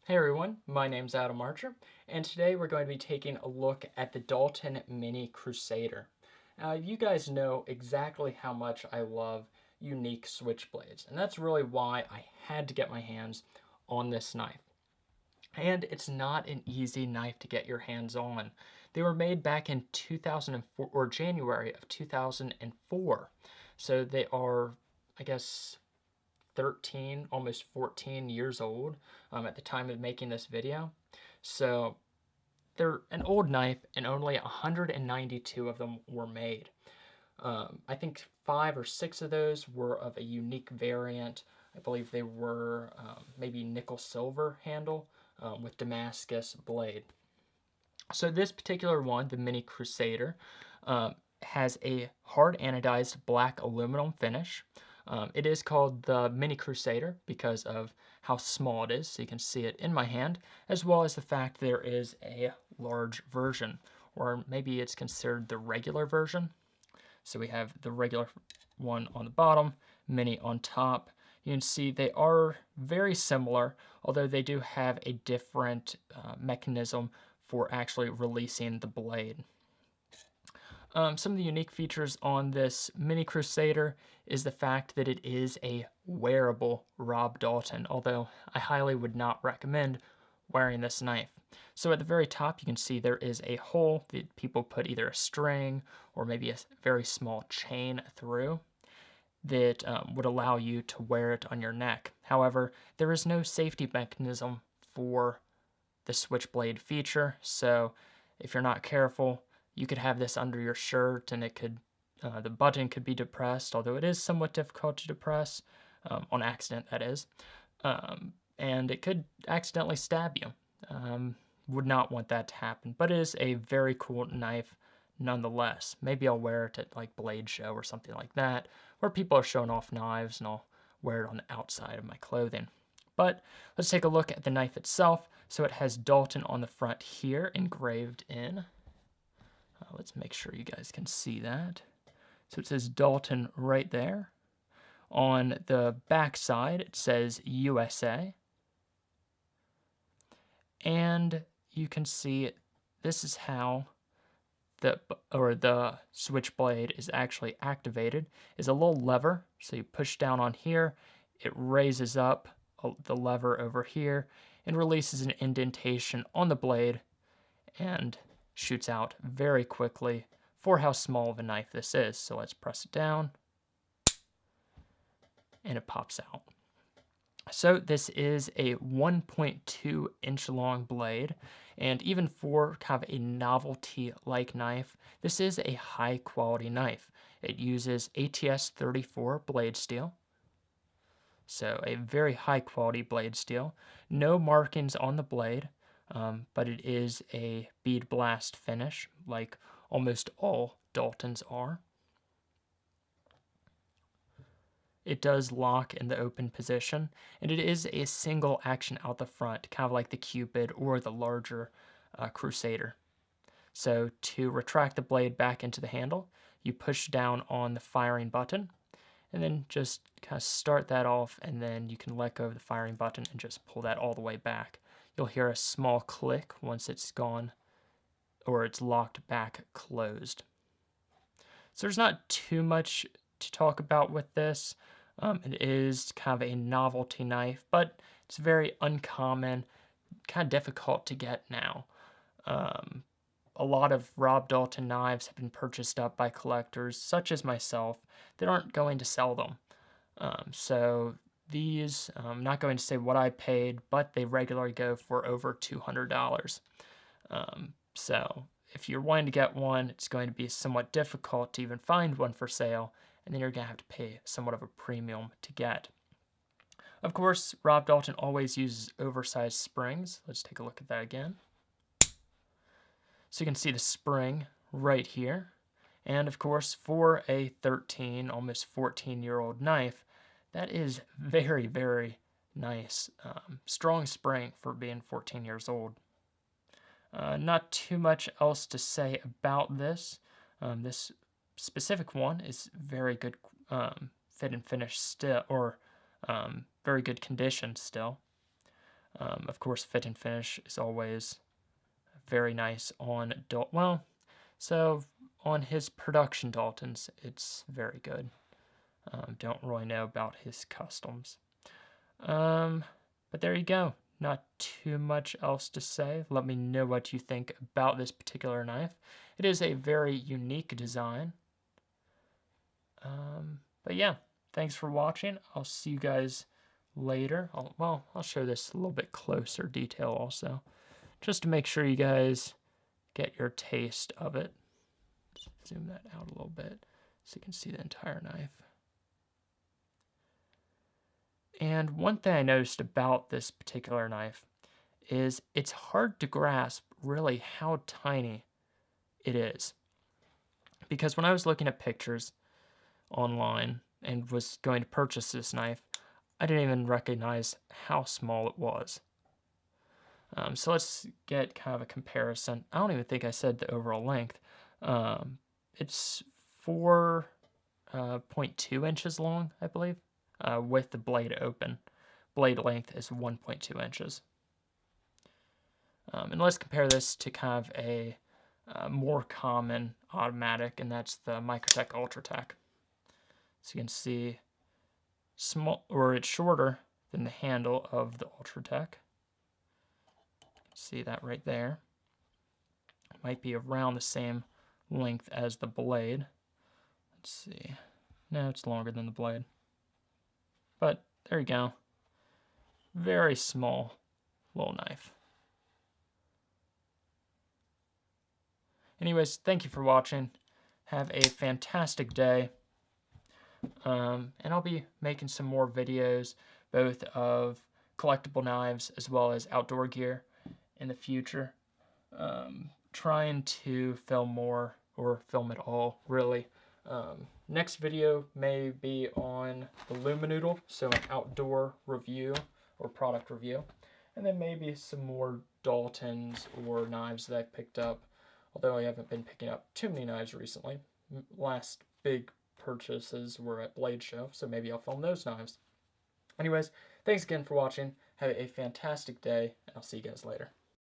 Hey everyone, my name's Adam Archer, and today we're going to be taking a look at the Dalton Mini Crusader. You guys know exactly how much I love unique switchblades, and that's really why I had to get my hands on this knife. And it's not an easy knife to get your hands on. They were made back in 2004, or January of 2004, so they are, I guess, 13, almost 14 years old at the time of making this video. So they're an old knife, and only 192 of them were made. I think 5 or 6 of those were of a unique variant. I believe they were maybe nickel silver handle with Damascus blade. So this particular one, the Mini Crusader, has a hard anodized black aluminum finish. It is called the Mini Crusader because of how small it is, so you can see it in my hand, as well as the fact there is a large version, or maybe it's considered the regular version. So we have the regular one on the bottom, Mini on top. You can see they are very similar, although they do have a different mechanism for actually releasing the blade. Some of the unique features on this Mini Crusader is the fact that it is a wearable Rob Dalton, although I highly would not recommend wearing this knife. So at the very top you can see there is a hole that people put either a string or maybe a very small chain through that would allow you to wear it on your neck. However, there is no safety mechanism for the Switchblade feature, so if you're not careful, you could have this under your shirt and it could, the button could be depressed, although it is somewhat difficult to depress, on accident that is, and it could accidentally stab you. Would not want that to happen, but it is a very cool knife nonetheless. Maybe I'll wear it at like Blade Show or something like that, where people are showing off knives, and I'll wear it on the outside of my clothing. But let's take a look at the knife itself. So it has Dalton on the front here, engraved in. Let's make sure you guys can see that. So it says Dalton right there. On the back side, it says USA. And you can see this is how the switchblade is actually activated. Is a little lever, so you push down on here, it raises up the lever over here and releases an indentation on the blade and shoots out very quickly for how small of a knife this is. So let's press it down and it pops out. So this is a 1.2 inch long blade, and even for kind of a novelty-like knife, this is a high quality knife. It uses ATS 34 blade steel, so a very high quality blade steel. No markings on the blade, but it is a bead blast finish, like almost all Daltons are. It does lock in the open position, and it is a single action out the front, kind of like the Cupid or the larger Crusader. So to retract the blade back into the handle, you push down on the firing button, and then just kind of start that off, and then you can let go of the firing button and just pull that all the way back. You'll hear a small click once it's gone, or it's locked back closed. So there's not too much to talk about with this. It is kind of a novelty knife, but it's very uncommon, kind of difficult to get now. A lot of Rob Dalton knives have been purchased up by collectors, such as myself, that aren't going to sell them. So these, I'm not going to say what I paid, but they regularly go for over $200. So if you're wanting to get one, it's going to be somewhat difficult to even find one for sale, and then you're going to have to pay somewhat of a premium to get. Of course, Rob Dalton always uses oversized springs. Let's take a look at that again. So you can see the spring right here. And of course, for a 13, almost 14-year-old knife, that is very, very nice. Strong spring for being 14 years old. Not too much else to say about this. This specific one is very good fit and finish still, or very good condition still. Of course, fit and finish is always very nice on Dalton. So on his production Daltons, it's very good. Don't really know about his customs. But there you go. Not too much else to say. Let me know what you think about this particular knife. It is a very unique design. But yeah, thanks for watching. I'll see you guys later. I'll show this a little bit closer detail also, just to make sure you guys get your taste of it. Just zoom that out a little bit so you can see the entire knife. And one thing I noticed about this particular knife is it's hard to grasp really how tiny it is. Because when I was looking at pictures online and was going to purchase this knife, I didn't even recognize how small it was. So let's get kind of a comparison. I don't even think I said the overall length. It's 4.2 inches long, I believe, with the blade open. Blade length is 1.2 inches. And let's compare this to kind of a more common automatic, and that's the Microtech Ultratech. So you can see it's shorter than the handle of the Ultratech. See that right there. It might be around the same length as the blade. Let's see. No, it's longer than the blade. But there you go. Very small little knife. Anyways, thank you for watching. Have a fantastic day. And I'll be making some more videos, both of collectible knives as well as outdoor gear in the future. Trying to film more, or film it all, really. Next video may be on the Luminoodle, so an outdoor review or product review. And then maybe some more Daltons or knives that I picked up, although I haven't been picking up too many knives recently. Last big purchases were at Blade Show, so maybe I'll film those knives. Anyways, thanks again for watching. Have a fantastic day, and I'll see you guys later.